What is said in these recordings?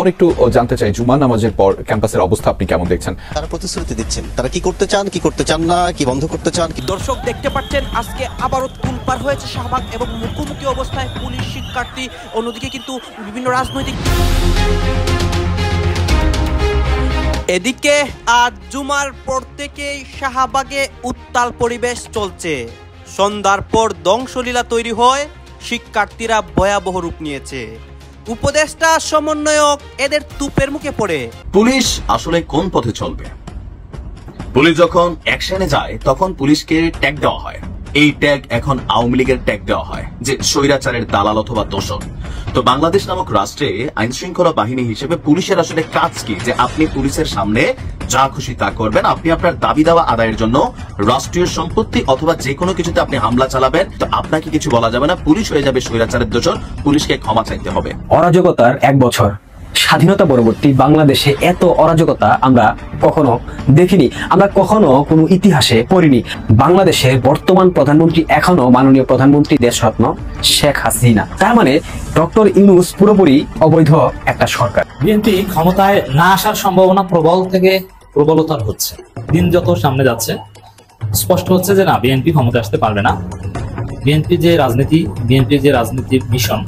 এখন একটু জানতে চাই, জুমা নামাজের পর ক্যাম্পাসের অবস্থা আপনি কেমন দেখছেন? তারা প্রতিশ্রুতি দিচ্ছেন, তারা কি করতে চান না, কি বন্ধ করতে চান। দর্শক দেখতে পাচ্ছেন আজকে আবারও তুলপার হয়েছে শাহবাগ এবং মুখোমুখি অবস্থায় পুলিশ শিক্ষার্থী, অন্যদিকে কিন্তু বিভিন্ন রাজনৈতিক। এদিকে আজ জুমার পর থেকেই শাহবাগে উত্তাল পরিবেশ চলছে। সন্ধ্যার পর ধ্বংসলীলা তৈরি হয়, শিক্ষার্থীরা ভয়াবহ রূপ নিয়েছে। উপদেষ্টা সমন্বয়ক এদের তুপের মুখে পড়ে। পুলিশ আসলে কোন পথে চলবে? পুলিশ যখন অ্যাকশনে যায় তখন পুলিশকে ট্যাগ দেওয়া হয়। এই ট্যাগ এখন আওয়ামী লীগের ট্যাগ দেওয়া হয় যে স্বৈরাচারের দালাল অথবা দোষর। তো বাংলাদেশ নামক রাষ্ট্রে আইন শৃঙ্খলা বাহিনী হিসেবে পুলিশের আসলে কাজ কি? যে আপনি পুলিশের সামনে যা খুশি তা করবেন, আপনি আপনার দাবি দাওয়া আদায়ের জন্য রাষ্ট্রীয় সম্পত্তি অথবা যে কোনো কিছুতে আপনি হামলা চালাবেন, তো আপনাকে কিছু বলা যাবে না, পুলিশ হয়ে যাবে স্বৈরাচারের দোষর, পুলিশকে ক্ষমা চাইতে হবে। অরাজকতার 1 বছর স্বাধীনতা পরবর্তী বাংলাদেশে এত অরাজকতা আমরা কখনো দেখিনি, আমরা কখনো কোনো ইতিহাসে পড়িনি। বাংলাদেশের বর্তমান প্রধানমন্ত্রী এখনো মাননীয় প্রধানমন্ত্রী দেশরত্ন শেখ হাসিনা। তার মানে ডক্টর ইউনূস পুরোপুরি অবৈধ একটা সরকার। বিএনপি ক্ষমতায় না আসার সম্ভাবনা প্রবল থেকে প্রবলতর হচ্ছে। দিন যত সামনে যাচ্ছে স্পষ্ট হচ্ছে যে না, বিএনপি ক্ষমতায় আসতে পারবে না। বিএনপির যে রাজনীতির মিশন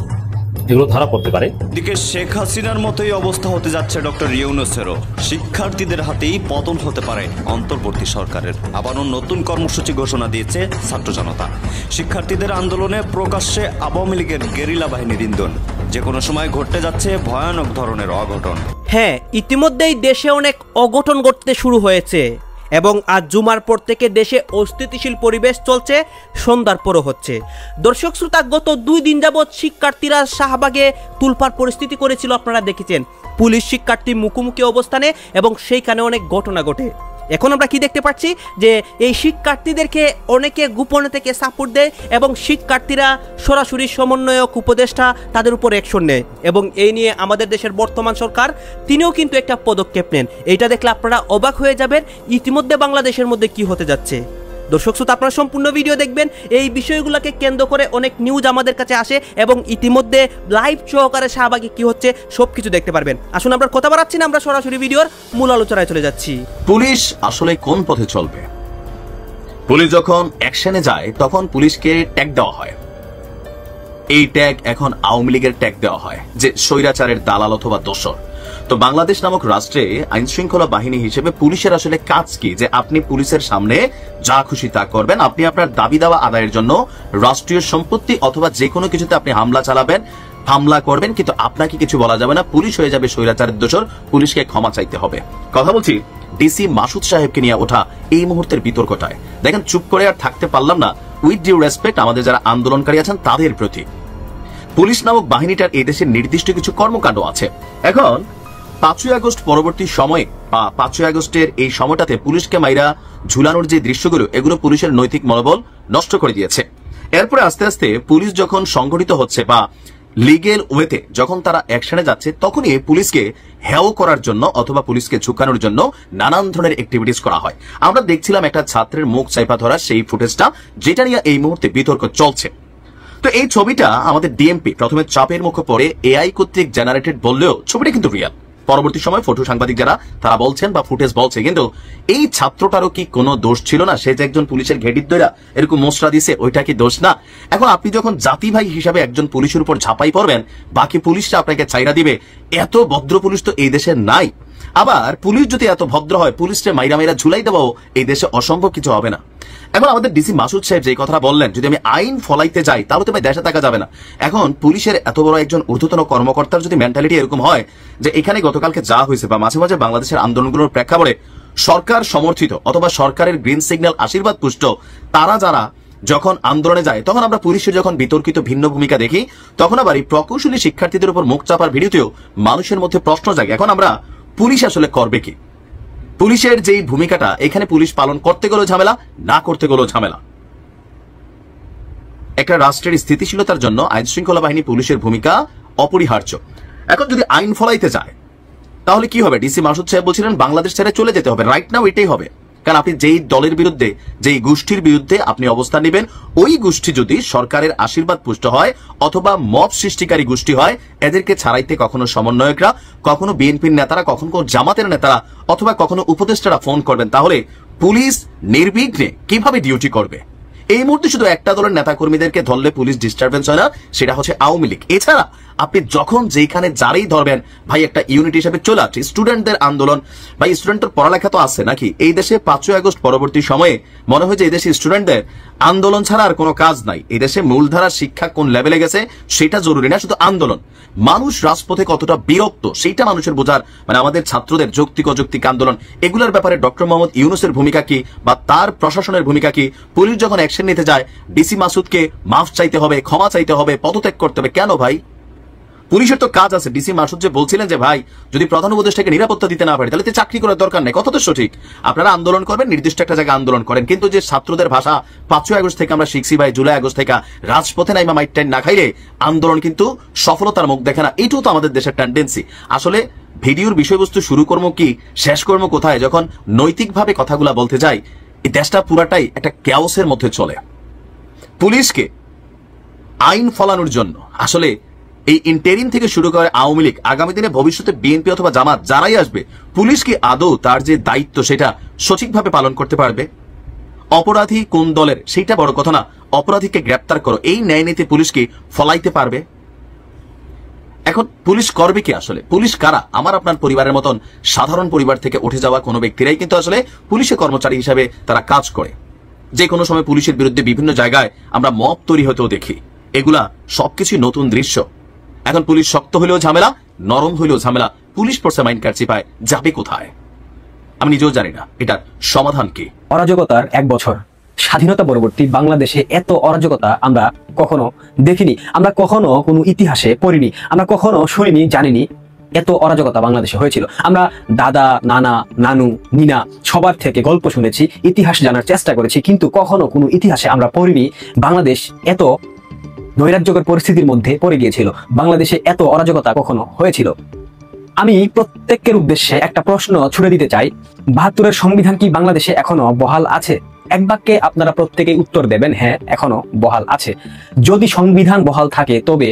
এগুলো ধরা পড়তে পারে। এদিকে শেখ হাসিনার মতোই অবস্থা হতে যাচ্ছে ডক্টর ইউনূসেরও। শিক্ষার্থীদের হাতেই পতন হতে পারে অন্তর্বর্তী সরকারের। আবারও নতুন কর্মসূচি ঘোষণা দিয়েছে ছাত্র জনতা। শিক্ষার্থীদের আন্দোলনে প্রকাশ্যে আওয়ামী লীগের গেরিলা বাহিনীর ইন্ধন। যে কোনো সময় ঘটতে যাচ্ছে ভয়ানক ধরনের অঘটন। হ্যাঁ, ইতিমধ্যেই দেশে অনেক অঘটন ঘটতে শুরু হয়েছে এবং আজ জুমার পর থেকে দেশে অস্থিতিশীল পরিবেশ চলছে, সন্ধ্যার পরও হচ্ছে। দর্শক শ্রোতা, গত 2 দিন যাবৎ শিক্ষার্থীরা শাহবাগে তুলপার পরিস্থিতি করেছিল, আপনারা দেখেছেন। পুলিশ শিক্ষার্থী মুখোমুখি অবস্থানে এবং সেইখানে অনেক ঘটনা ঘটে। এখন আমরা কি দেখতে পাচ্ছি যে এই শিক্ষার্থীদেরকে অনেকে গোপনে থেকে সাপোর্ট দেয় এবং শিক্ষার্থীরা সরাসরি সমন্বয়ক উপদেষ্টা তাদের উপর অ্যাকশন নেয় এবং এই নিয়ে আমাদের দেশের বর্তমান সরকার তিনিও কিন্তু একটা পদক্ষেপ নেন। এইটা দেখলে আপনারা অবাক হয়ে যাবেন ইতিমধ্যে বাংলাদেশের মধ্যে কি হতে যাচ্ছে। দর্শক শ্রোতা, আপনারা সম্পূর্ণ ভিডিও দেখবেন। এই বিষয়গুলোকে কেন্দ্র করে অনেক নিউজ আমাদের কাছে আসে এবং ইতিমধ্যে লাইভ সহকারে শাহবাগে কি হচ্ছে সবকিছু দেখতে পারবেন। আসুন আমরা কথা বাড়াচ্ছি না, আমরা সরাসরি ভিডিওর মূল আলোচনায় চলে যাচ্ছি। পুলিশ আসলে কোন পথে চলবে? পুলিশ যখন অ্যাকশনে যায় তখন পুলিশকে ট্যাগ দেওয়া হয়। এই ট্যাগ এখন আওয়ামী লীগের ট্যাগ দেওয়া হয় যে স্বৈরাচারের দালাল অথবা দোষর। তো বাংলাদেশ নামক রাষ্ট্রে আইন শৃঙ্খলা বাহিনী হিসেবে পুলিশের আসলে কাজ কি? যে আপনি পুলিশের সামনে যা খুশি তা করবেন, আপনি আপনার দাবি দাওয়া আদায়ের জন্য রাষ্ট্রীয় সম্পত্তি অথবা যে কোনো কিছুতে আপনি হামলা চালাবেন, হামলা করবেন, কিন্তু আপনাকে কিছু বলা যাবে না, পুলিশ হয়ে যাবে স্বৈরাচারের দোষর, পুলিশকে ক্ষমা চাইতে হবে। কথা বলছি ডিসি মাসুদ সাহেবকে নিয়ে ওঠা এই মুহূর্তের বিতর্কটায়। দেখেন, চুপ করে আর থাকতে পারলাম না। উইথ ডিউ রেসপেক্ট আমাদের যারা আন্দোলনকারী আছেন তাদের প্রতি। পুলিশ নামক বাহিনীটার এই দেশের নির্দিষ্ট কিছু কর্মকাণ্ড আছে। এখন 5ই আগস্ট পরবর্তী সময়ে বা 5ই আগস্টের এই সময়টাতে পুলিশকে মাইরা ঝুলানোর যে দৃশ্যগুলো, এগুলো পুলিশের নৈতিক মনোবল নষ্ট করে দিয়েছে। এরপরে আস্তে আস্তে পুলিশ যখন সংগঠিত হচ্ছে বা লিগেল ওয়েতে যখন তারা অ্যাকশনে যাচ্ছে, তখনই পুলিশকে হেয় করার জন্য অথবা পুলিশকে ঝুঁকানোর জন্য নানান ধরনের অ্যাক্টিভিটিস করা হয়। আমরা দেখছিলাম একটা ছাত্রের মুখ চাইপা ধরা সেই ফুটেজটা, যেটা নিয়ে এই মুহূর্তে বিতর্ক চলছে। তো এই ছবিটা আমাদের ডিএমপি প্রথমে চাপের মুখে পড়ে এআই কর্তৃক জেনারেটেড বললেও ছবিটা কিন্তু রিয়াল। পরবর্তী সময় ফটো সাংবাদিক যারা তারা বলছেন বা ফুটেজ বলছে, কিন্তু এই ছাত্রটারও কি কোনো দোষ ছিল না? সে যে একজন পুলিশের ঘেটির দইরা এরকম মোসরা দিছে, ওইটা কি দোষ না? এখন আপনি যখন জাতি ভাই হিসাবে একজন পুলিশের উপর ঝাঁপাই পড়বেন, বাকি পুলিশরা আপনাকে চাইরা দিবে, এত ভদ্র পুলিশ তো এই দেশে নাই। আবার পুলিশ যদি এত ভদ্র হয়, পুলিশকে মাইরা মাইরা ঝুলাই দেওয়াও এই দেশে অসম্ভব কিছু হবে না। এখন আমাদের ডিসি মাসুদ সাহেব যে কথাটা বললেন, যদি আমি আইন ফলাইতে যাই তাহলে তো ভাই দেশে থাকা যাবে না। এখন পুলিশের এত বড় একজন ঊর্ধ্বতন কর্মকর্তার যদি মেন্টালিটি এরকম হয় যে এখানে গতকালকে যা হয়েছে বা মাঝে মাঝে বাংলাদেশের আন্দোলনগুলোর প্রেক্ষাপটে সরকার সমর্থিত অথবা সরকারের গ্রিন সিগন্যাল আশীর্বাদ পুষ্ট তারা যারা যখন আন্দোলনে যায়, তখন আমরা পুলিশের যখন বিতর্কিত ভিন্ন ভূমিকা দেখি, তখন আবার এই প্রকৌশলী শিক্ষার্থীদের উপর মুখ চাপার ভিডিওতেও মানুষের মধ্যে প্রশ্ন জাগে। এখন আমরা পুলিশ আসলে করবে কি? পুলিশের যেই ভূমিকাটা এখানে পুলিশ পালন করতে গেলেও ঝামেলা, না করতে গেলেও ঝামেলা। একটা রাষ্ট্রের স্থিতিশীলতার জন্য আইন শৃঙ্খলা বাহিনী পুলিশের ভূমিকা অপরিহার্য। এখন যদি আইন ফলাইতে যায় তাহলে কি হবে? ডিসি মাসুদ সাহেব বলছিলেন বাংলাদেশ ছেড়ে চলে যেতে হবে। রাইট নাও এটাই হবে। কারণ আপনি যেই দলের বিরুদ্ধে, যেই গোষ্ঠীর বিরুদ্ধে আপনি অবস্থান নেবেন, ওই গোষ্ঠী যদি সরকারের আশীর্বাদ পুষ্ট হয় অথবা মব সৃষ্টিকারী গোষ্ঠী হয়, এদেরকে ছাড়াইতে কখনো সমন্বয়করা, কখনো বিএনপির নেতারা, কখনো জামাতের নেতারা অথবা কখনো উপদেষ্টারা ফোন করবেন, তাহলে পুলিশ নির্বিঘ্নে কিভাবে ডিউটি করবে? এই মুহূর্তে শুধু একটা দলের নেতা কর্মীদেরকে ধরলে পুলিশ ডিস্টারবেন্স হয় না, সেটা হচ্ছে আওয়ামী লীগ। এছাড়া আপনি যখন যেখানে যারাই ধরবেন, ভাই একটা ইউনিট হিসেবে চলে আসছে স্টুডেন্টদের আন্দোলন। ভাই স্টুডেন্টের পড়ালেখা তো আছে নাকি? এই দেশে 5ই আগস্ট পরবর্তী সময়ে মনে হয় যে এই দেশে স্টুডেন্টদের আন্দোলন ছাড়া আর কোনো কাজ নাই। এই দেশে মূলধারা শিক্ষা কোন লেভেলে গেছে সেটা জরুরি না, শুধু আন্দোলন। মানুষ রাজপথে কতটা বিরক্ত সেইটা মানুষের বোঝার, মানে আমাদের ছাত্রদের যৌক্তিক অযৌক্তিক আন্দোলন, এগুলোর ব্যাপারে ডক্টর মোহাম্মদ ইউনূসের ভূমিকা কি বা তার প্রশাসনের ভূমিকা কি? পুলিশ যখন অ্যাকশন নিতে যায়, ডিসি মাসুদকে মাফ চাইতে হবে, ক্ষমা চাইতে হবে, পদত্যাগ করতে হবে, কেন ভাই? পুলিশের তো কাজ আছে। ডিসি মাসুদ যে বলছিলেন যে ভাই যদি প্রধান উপদেষ্টাকে নিরাপত্তা দিতে না পারে তাহলে তো চাকরি করার দরকার নেই, কথা তো সঠিক। আপনারা আন্দোলন করবেন, নির্দিষ্ট একটা জায়গায় আন্দোলন করেন, কিন্তু যে ছাত্রদের ভাষা 5ই আগস্ট থেকে আমরা শিখছি ভাই, জুলাই আগস্ট থেকে রাজপথে নাইমা মাইট টাইম না খাইলে আন্দোলন কিন্তু সফলতার মুখ দেখে না। এটাও তো আমাদের দেশের টেন্ডেন্সি। আসলে ভিডিওর বিষয়বস্তু শুরু কর্ম কি, শেষ কর্ম কোথায়? যখন নৈতিকভাবে কথাগুলা বলতে যাই, এই দেশটা পুরাটাই একটা ক্যাওসের মধ্যে চলে। পুলিশকে আইন ফলানোর জন্য আসলে এই ইন্টেরিম থেকে শুরু করে আওয়ামী লীগ, আগামী দিনে ভবিষ্যতে বিএনপি অথবা জামাত যারাই আসবে, পুলিশ কি আদৌ তার যে দায়িত্ব সেটা সঠিকভাবে পালন করতে পারবে? অপরাধী কোন দলের সেটা বড় কথা না, অপরাধীকে গ্রেপ্তার করো, এই ন্যায় নীতি পুলিশ কি ফলাইতে পারবে? এখন পুলিশ করবে কি আসলে? পুলিশ কারা? আমার আপনার পরিবারের মতন সাধারণ পরিবার থেকে উঠে যাওয়া কোনো ব্যক্তিরাই কিন্তু আসলে পুলিশের কর্মচারী হিসাবে তারা কাজ করে। যে কোনো সময় পুলিশের বিরুদ্ধে বিভিন্ন জায়গায় আমরা মব তৈরি হতেও দেখি। এগুলা সবকিছু নতুন দৃশ্য। এখন পুলিশ শক্ত হইলেও ঝামেলা, নরম হইলেও ঝামেলা। পুলিশ পড়ছে মাইন কাটছি পায়, যাবে কোথায়? আমি নিজেও জানি না এটার সমাধান কি। অরাজকতার 1 বছর, স্বাধীনতা পরবর্তী বাংলাদেশে এত অরাজকতা আমরা কখনো দেখিনি, আমরা কখনো কোনো ইতিহাসে পড়িনি, আমরা কখনো শুনিনি, জানিনি এত অরাজকতা বাংলাদেশে হয়েছিল। আমরা দাদা, নানা, নানু, নিনা সবার থেকে গল্প শুনেছি, ইতিহাস জানার চেষ্টা করেছি, কিন্তু কখনো কোনো ইতিহাসে আমরা পড়িনি বাংলাদেশ এত নৈরাজ্যকর পরিস্থিতির মধ্যে পড়ে গিয়েছিল, বাংলাদেশে এত অরাজকতা কখনো হয়েছিল। আমি প্রত্যেকের উদ্দেশ্যে একটা প্রশ্ন ছুড়ে দিতে চাই, 72-এর সংবিধান কি বাংলাদেশে এখনো বহাল আছে? এক বাক্যে আপনারা প্রত্যেকেই উত্তর দেবেন, হ্যাঁ এখনো বহাল আছে। যদি সংবিধান বহাল থাকে তবে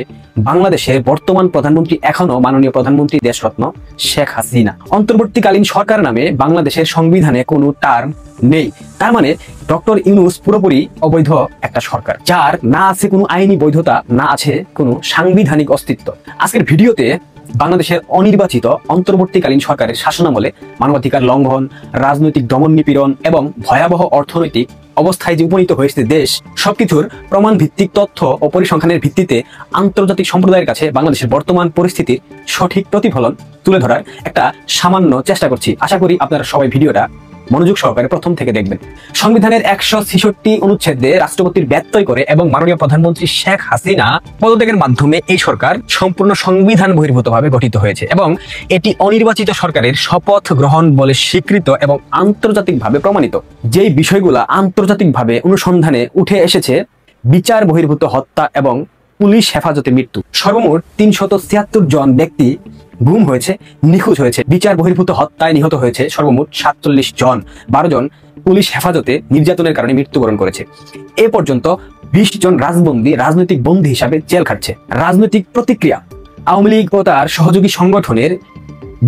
বাংলাদেশের বর্তমান প্রধানমন্ত্রী এখনো মাননীয় প্রধানমন্ত্রী দেশরত্ন শেখ হাসিনা। অন্তর্বর্তীকালীন সরকার নামে বাংলাদেশের সংবিধানে কোনো টার্ম নেই, তার মানে ডক্টর ইউনূস পুরোপুরি অবৈধ একটা সরকার, যার না আছে কোনো আইনি বৈধতা, না আছে কোনো সাংবিধানিক অস্তিত্ব। আজকের ভিডিওতে বাংলাদেশের অনির্বাচিত অন্তর্বর্তীকালীন সরকারের শাসনামলে মানবাধিকার লঙ্ঘন, রাজনৈতিক দমন নিপীড়ন এবং ভয়াবহ অর্থনৈতিক অবস্থায় যে উপনীত হয়েছে দেশ, সবকিছুর প্রমাণ ভিত্তিক তথ্য ও পরিসংখ্যানের ভিত্তিতে আন্তর্জাতিক সম্প্রদায়ের কাছে বাংলাদেশের বর্তমান পরিস্থিতির সঠিক প্রতিফলন তুলে ধরার একটা সামান্য চেষ্টা করছি। আশা করি আপনারা সবাই ভিডিওটা মনোযোগ সহকারে প্রথম থেকে দেখবেন। সংবিধানের 166 অনুচ্ছেদে রাষ্ট্রপতির ব্যত্যয় করে এবং মাননীয় প্রধানমন্ত্রী শেখ হাসিনা পদত্যাগের মাধ্যমে এই সরকার সম্পূর্ণ সংবিধান বহির্ভূতভাবে গঠিত হয়েছে এবং এটি অনির্বাচিত সরকারের শপথ গ্রহণ বলে স্বীকৃত এবং আন্তর্জাতিকভাবে প্রমাণিত। যেই বিষয়গুলো আন্তর্জাতিকভাবে অনুসন্ধানে উঠে এসেছে, বিচার বহির্ভূত হত্যা এবং পুলিশ হেফাজতে মৃত্যু, সর্বমোট 376 জন ব্যক্তি গুম হয়েছে, নিখোঁজ হয়েছে। বিচার বহির্ভূত হত্যায় নিহত হয়েছে সর্বমোট 47 জন, 12 জন পুলিশ হেফাজতে নির্যাতনের কারণে মৃত্যুবরণ করেছে। এ পর্যন্ত 20 জন রাজনৈতিক বন্দী হিসাবে জেল খাটছে। রাজনৈতিক প্রতিক্রিয়া, আওয়ামী লীগ ও তার সহযোগী সংগঠনের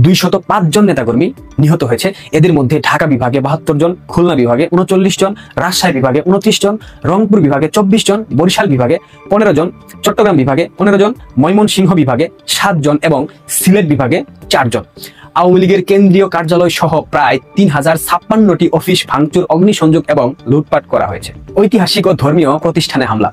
205 জন নেতাকর্মী নিহত হয়েছে। এদের মধ্যে ঢাকা বিভাগে 72 জন, খুলনা বিভাগে 39 জন, রাজশাহী বিভাগে 29 জন, রংপুর বিভাগে 24 জন, বরিশাল বিভাগে 15 জন, চট্টগ্রাম বিভাগে 15 জন, ময়মনসিংহ বিভাগে 7 জন এবং সিলেট বিভাগে 4 জন। আওয়ামী লীগের কেন্দ্রীয় কার্যালয় সহ প্রায় 3056টি অফিস ভাঙচুর, অগ্নিসংযোগ এবং লুটপাট করা হয়েছে। ঐতিহাসিক ও ধর্মীয় প্রতিষ্ঠানে হামলা,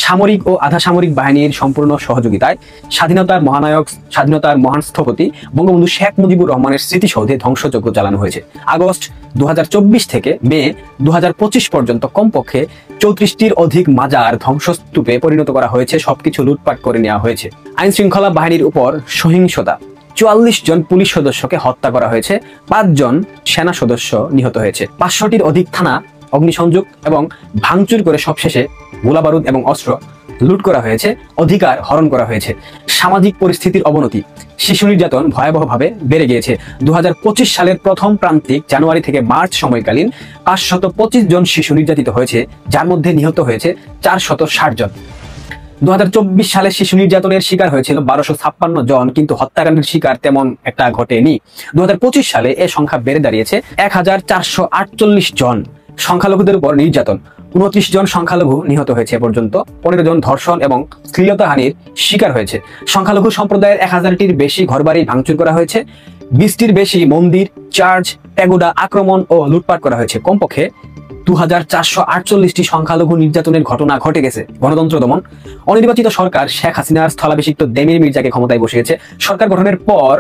সামরিক ও আধা সামরিক বাহিনীর সম্পূর্ণ সহযোগিতায় স্বাধীনতার মহানায়ক, স্বাধীনতার মহান স্থপতি বঙ্গবন্ধু শেখ মুজিবুর রহমানের স্মৃতিসৌধে ধ্বংসযজ্ঞ চালানো হয়েছে। আগস্ট 2024 থেকে মে 2025 পর্যন্ত কমপক্ষে 34টির অধিক মাজার ধ্বংসস্তূপে পরিণত করা হয়েছে, সবকিছু লুটপাট করে নেওয়া হয়েছে। আইন শৃঙ্খলা বাহিনীর উপর সহিংসতা, 44 জন পুলিশ সদস্যকে হত্যা করা হয়েছে, 5 জন সেনা সদস্য নিহত হয়েছে। 500টির অধিক থানা অগ্নিসংযোগ এবং ভাঙচুর করে সবশেষে গোলাবারুদ এবং অস্ত্র লুট করা হয়েছে, অধিকার হরণ করা হয়েছে। সামাজিক পরিস্থিতির অবনতি, শিশু নির্যাতন ভয়াবহভাবে বেড়ে গিয়েছে। 2025 সালের প্রথম প্রান্তিক জানুয়ারি থেকে মার্চ সময়কালীন 525 জন শিশু নির্যাতিত হয়েছে, যার মধ্যে নিহত হয়েছে 460 জন। 2024 সালে শিশু নির্যাতনের শিকার হয়েছিল 1256 জন, কিন্তু হত্যাকাণ্ডের শিকার তেমন একটা ঘটেনি। 2025 সালে এ সংখ্যা বেড়ে দাঁড়িয়েছে 1448 জন। সংখ্যালঘুদের উপর নির্যাতন, 29 জন সংখ্যালঘু নিহত হয়েছে পর্যন্ত, 15 জন ধর্ষণ এবং শ্লীলতাহানির শিকার হয়েছে। সংখ্যালঘু সম্প্রদায়ের 1000টির বেশি ঘরবাড়ি ভাঙচুর করা হয়েছে, 20টির বেশি মন্দির, চার্চ, প্যাগোডা আক্রমণ ও লুটপাট করা হয়েছে। কমপক্ষে 2448টি সংখ্যালঘু নির্যাতনের ঘটনা ঘটে গেছে। গণতন্ত্র দমন, অনির্বাচিত সরকার শেখ হাসিনার স্থলাভিষিক্ত দেমির মির্জাকে ক্ষমতায় বসিয়েছে। সরকার গঠনের পর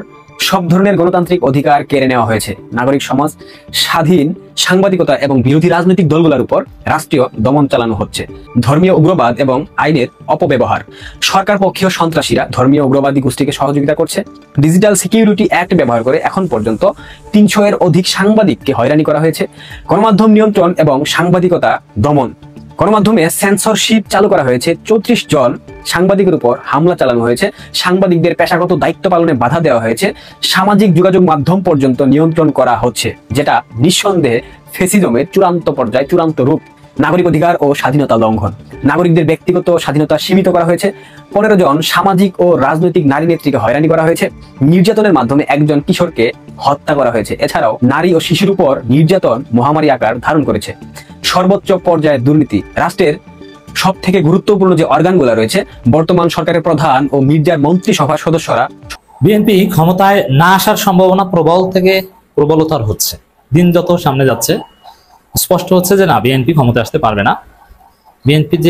সব ধরনের গণতান্ত্রিক অধিকার কেড়ে নেওয়া হয়েছে। নাগরিক সমাজ, স্বাধীন সাংবাদিকতা এবং বিরোধী রাজনৈতিক দলগুলোর উপর রাষ্ট্রীয় দমন চালানো হচ্ছে। ধর্মীয় উগ্রবাদ এবং আইনের অপব্যবহার, সরকার পক্ষীয় সন্ত্রাসীরা ধর্মীয় উগ্রবাদী গোষ্ঠীকে সহযোগিতা করছে। ডিজিটাল সিকিউরিটি অ্যাক্ট ব্যবহার করে এখন পর্যন্ত 300-এর অধিক সাংবাদিককে হয়রানি করা হয়েছে। গণমাধ্যম নিয়ন্ত্রণ এবং সাংবাদিকতা দমন, গণমাধ্যমে সেন্সরশিপ চালু করা হয়েছে। 34 জন সাংবাদিকের উপর হামলা চালানো হয়েছে। সাংবাদিকদের পেশাগত দায়িত্ব পালনে বাধা দেওয়া হয়েছে। সামাজিক যোগাযোগ মাধ্যম পর্যন্ত নিয়ন্ত্রণ করা হচ্ছে, যেটা নিঃসন্দেহে ফ্যাসিজমের চূড়ান্ত পর্যায়ে, চূড়ান্ত রূপ। নাগরিক অধিকার ও স্বাধীনতা লঙ্ঘন, নাগরিকদের ব্যক্তিগত স্বাধীনতা সীমিত করা হয়েছে। 15 জন সামাজিক ও রাজনৈতিক নারী নেত্রীকে হয়রানি করা হয়েছে। নির্যাতনের মাধ্যমে একজন কিশোরকে হত্যা করা হয়েছে। এছাড়াও নারী ও শিশুর উপর নির্যাতন মহামারী আকার ধারণ করেছে। সর্বোচ্চ পর্যায়ের দুর্নীতি, রাষ্ট্রের সব থেকে গুরুত্বপূর্ণ যে অর্গানগুলো রয়েছে, বর্তমান সরকারের প্রধান ও মির্জার মন্ত্রিসভার সদস্যরা। বিএনপি ক্ষমতায় না আসার সম্ভাবনা প্রবল থেকে প্রবলতর হচ্ছে। দিন যত সামনে যাচ্ছে স্পষ্ট হচ্ছে যে না, বিএনপি ক্ষমতায় আসতে পারবে না। বিএনপির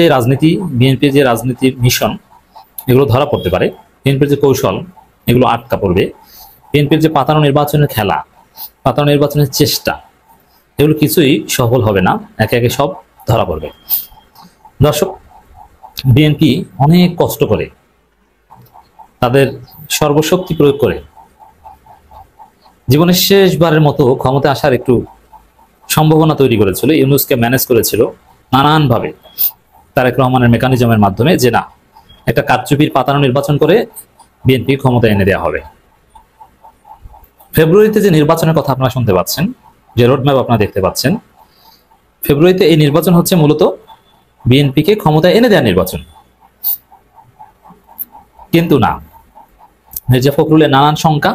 যে রাজনীতির মিশন, এগুলো ধরা পড়তে পারে। বিএনপির যে কৌশল, এগুলো আটকা পড়বে। বিএনপির যে পাতানো নির্বাচনের খেলা, পাতানো নির্বাচনের চেষ্টা, এগুলো কিছুই সফল হবে না। একে একে সব ধরা পড়বে। দর্শক, বিএনপি অনেক কষ্ট করে, তাদের সর্বশক্তি প্রয়োগ করে জীবনের শেষবারের মতো ক্ষমতায় আসার একটু সম্ভাবনা তৈরি করেছিল। ইউনূসকে ম্যানেজ করেছিল নানানভাবে তারেক রহমানের মেকানিজমের মাধ্যমে, যে না, একটা কারচুপির পাতানো নির্বাচন করে বিএনপি ক্ষমতা এনে দেওয়া হবে। ফেব্রুয়ারিতে যে নির্বাচনের কথা আপনারা শুনতে পাচ্ছেন, যে রোডম্যাপ আপনারা দেখতে পাচ্ছেন, ফেব্রুয়ারিতে এই নির্বাচন হচ্ছে মূলত বিএনপিকে ক্ষমতায় এনে দেওয়ার নির্বাচন। কিন্তু না, মির্জা ফখরুলের নানান শঙ্কা,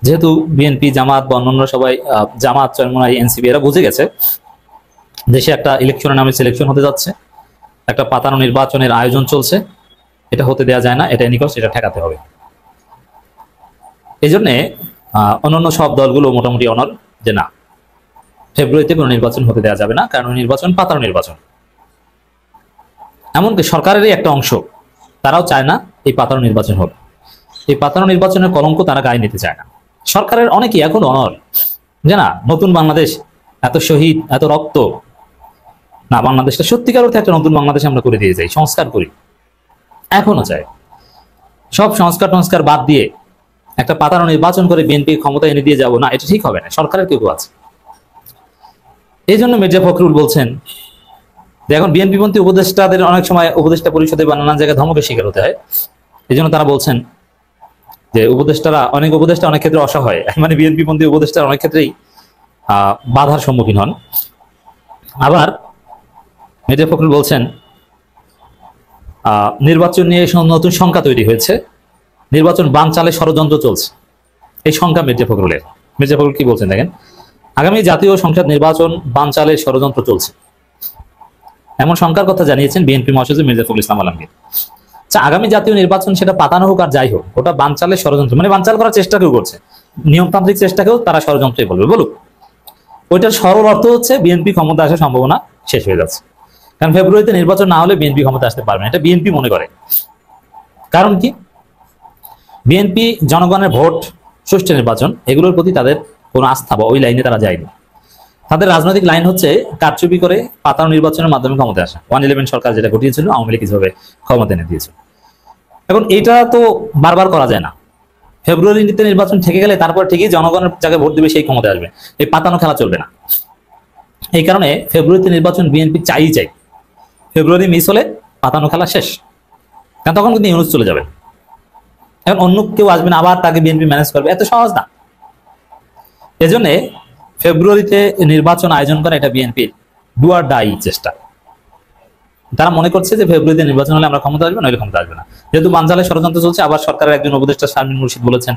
যেহেতু বিএনপি, জামাত বা অন্যান্য সবাই, জামাত, চরমোনাই, এনসিপি, এরা বুঝে গেছে দেশে একটা ইলেকশনের নামে সিলেকশন হতে যাচ্ছে, একটা পাতানো নির্বাচনের আয়োজন চলছে, এটা হতে দেওয়া যায় না, এটা নিকট, এটা ঠেকাতে হবে। এই জন্যে অন্যান্য সব দলগুলো মোটামুটি অনর যে না, ফেব্রুয়ারিতে কোনো নির্বাচন হতে দেওয়া যাবে না, কারণ নির্বাচন পাতানো নির্বাচন। এমনকি সরকারেরই একটা অংশ, তারাও চায় না এই পাতানো নির্বাচন হোক। এই পাতানো নির্বাচনের কলঙ্ক তারা গায়ে নিতে চায় না। সরকারের অনেকেই এখন অনর যে না, নতুন বাংলাদেশ, এত শহীদ, এত রক্ত, না, বাংলাদেশটা সত্যিকার অর্থে একটা নতুন বাংলাদেশ আমরা করে দিয়ে যাই, সংস্কার করি। এখনো চায় সব সংস্কার বাদ দিয়ে একটা পাতানো নির্বাচন করে বিএনপি ক্ষমতা এনে দিয়ে যাব, না, এটা ঠিক হবে না। সরকারের কেউ আছে। এই জন্য মির্জা ফখরুল বলছেন যে এখন বিএনপিপন্থী উপদেষ্টাদের অনেক সময় উপদেষ্টা পরিষদে বা নানান জায়গায় ধমকের শিকার হতে হয়। এই জন্য তারা বলছেন যে অনেক উপদেষ্টা অনেক ক্ষেত্রে অসহায়, মানে বিএনপিপন্থী উপদেষ্টা অনেক ক্ষেত্রেই বাধার সম্মুখীন হন। আবার মির্জা ফখরুল বলছেন নির্বাচন নিয়ে নতুন শঙ্কা তৈরি হয়েছে, নির্বাচন বানচালে ষড়যন্ত্র চলছে। এই শঙ্কা মির্জা ফখরুল কি বলছেন দেখেন, আগামী জাতীয় সংসদ নির্বাচন বানচালে ষড়যন্ত্র চলছে, এমন শঙ্কার কথা জানিয়েছেন বিএনপি মহাসচিব মির্জা ফখরুল ইসলাম আলমগীর। আগামী জাতীয় নির্বাচন সেটা পাতানো হোক আর যাই হোক, ওটা বানচালে ষড়যন্ত্র, মানে বানচাল করার চেষ্টা কেউ করছে, নিয়মতান্ত্রিক চেষ্টাকেও তারা ষড়যন্ত্রই বলবে, বলুক। ওইটার সরল অর্থ হচ্ছে বিএনপি ক্ষমতা আসার সম্ভাবনা শেষ হয়ে যাচ্ছে। কারণ ফেব্রুয়ারিতে নির্বাচন না হলে বিএনপি ক্ষমতা আসতে পারবে না, এটা বিএনপি মনে করে। কারণ কি, বিএনপি জনগণের ভোট, সুষ্ঠু নির্বাচন, এগুলোর প্রতি তাদের কোনো আস্থা বা ওই লাইনে তারা যায়নি। তাদের রাজনৈতিক লাইন হচ্ছে কারচুপি করে পাতানো নির্বাচনের মাধ্যমে ক্ষমতায় আসা। 111 সরকার যেটা ঘটিয়েছিল, আওয়ামী লীগ কিভাবে ক্ষমতা এনে দিয়েছিল। এখন এটা তো বারবার করা যায় না। ফেব্রুয়ারিতে নির্বাচন থেকে গেলে তারপর ঠিকই জনগণের জায়গায় ভোট দেবে, সেই ক্ষমতায় আসবে। এই পাতানো খেলা চলবে না। এই কারণে ফেব্রুয়ারিতে নির্বাচন বিএনপি চাই। ফেব্রুয়ারি মিস হলে পাতানো খেলা শেষ, কারণ তখন কিন্তু ইউনূস চলে যাবে। এখন অন্য কেউ আসবে না, আবার তাকে বিএনপি ম্যানেজ করবে, এত সহজ না। এজন্য ফেব্রুয়ারিতে নির্বাচন আয়োজন করা এটা বিএনপির ডু অর ডাই চেষ্টা। তারা মনে করছে যে ফেব্রুয়ারিতে নির্বাচন হলে আমরা ক্ষমতা আসবে, নইলে ক্ষমতা আসবে না। যেহেতু বানচালের ষড়যন্ত্র চলছে, আবার সরকারের একজন উপদেষ্টা শারমিন মুর্শিদ বলেছেন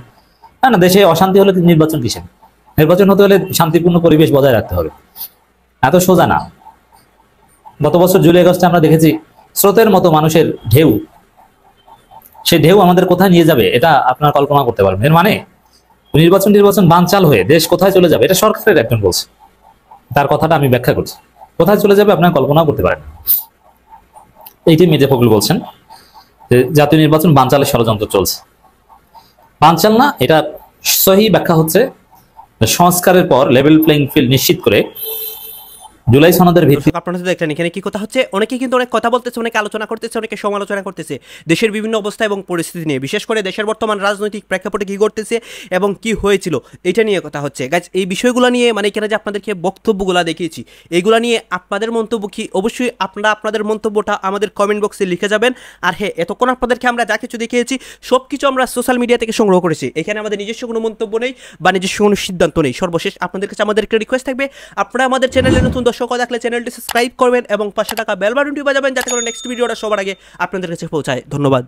না দেশে অশান্তি হলে নির্বাচন কিসের, নির্বাচন হতে হলে শান্তিপূর্ণ পরিবেশ বজায় রাখতে হবে। এত সোজা না। গত বছর জুলাই আগস্টে আমরা দেখেছি স্রোতের মতো মানুষের ঢেউ, সে ঢেউ আমাদের কোথায় নিয়ে যাবে এটা আপনারা কল্পনা করতে পারবেন। এর মানে নির্বাচন বানচাল হয়ে দেশ কোথায় চলে যাবে এটা সরকারের একজন বলছে, তার কথাটা আমি ব্যাখ্যা করছি। কোথায় চলে যাবে আপনারা কল্পনাও করতে পারেন। এইটি মির্জা ফখরুল বলছেন যে জাতীয় নির্বাচন বানচালের ষড়যন্ত্র চলছে। বানচাল না, এটা সহি ব্যাখ্যা হচ্ছে সংস্কারের পর লেভেল প্লেইং ফিল্ড নিশ্চিত করে জুলাই সনদের ভিত্তি। আপনারা তো দেখলেন এখানে কি কথা হচ্ছে, অনেকে কিন্তু অনেক কথা বলতেছে, অনেকে আলোচনা করতেছে, অনেকে সমালোচনা করতেছে দেশের বিভিন্ন অবস্থা এবং পরিস্থিতি নিয়ে, বিশেষ করে দেশের বর্তমান রাজনৈতিক প্রেক্ষাপটে কি ঘটতেছে এবং কি হয়েছিল এটা নিয়ে কথা হচ্ছে। গাইজ এই বিষয়গুলো নিয়ে মানে এখানে যে আপনাদেরকে বক্তব্যগুলো দেখিয়েছি এইগুলো নিয়ে আপনাদের মন্তব্য কি, অবশ্যই আপনারা আপনাদের মন্তব্যটা আমাদের কমেন্ট বক্সে লিখে যাবেন। আর হ্যাঁ, এতক্ষণ আপনাদেরকে আমরা যা কিছু দেখিয়েছি সব কিছু আমরা সোশ্যাল মিডিয়া থেকে সংগ্রহ করেছি, এখানে আমাদের নিজস্ব কোনো মন্তব্য নেই বা নিজস্ব কোনো সিদ্ধান্ত নেই। সর্বশেষ আপনাদের কাছে আমাদের একটা রিকোয়েস্ট থাকবে, আপনারা আমাদের চ্যানেলে নতুন দর্শক থাকলে চ্যানেলটি সাবস্ক্রাইব করবেন এবং পাশে থাকা বেল বাটনটি বাজাবেন যাতে করে নেক্সট ভিডিওটা সবার আগে আপনাদের কাছে পৌঁছায়। ধন্যবাদ।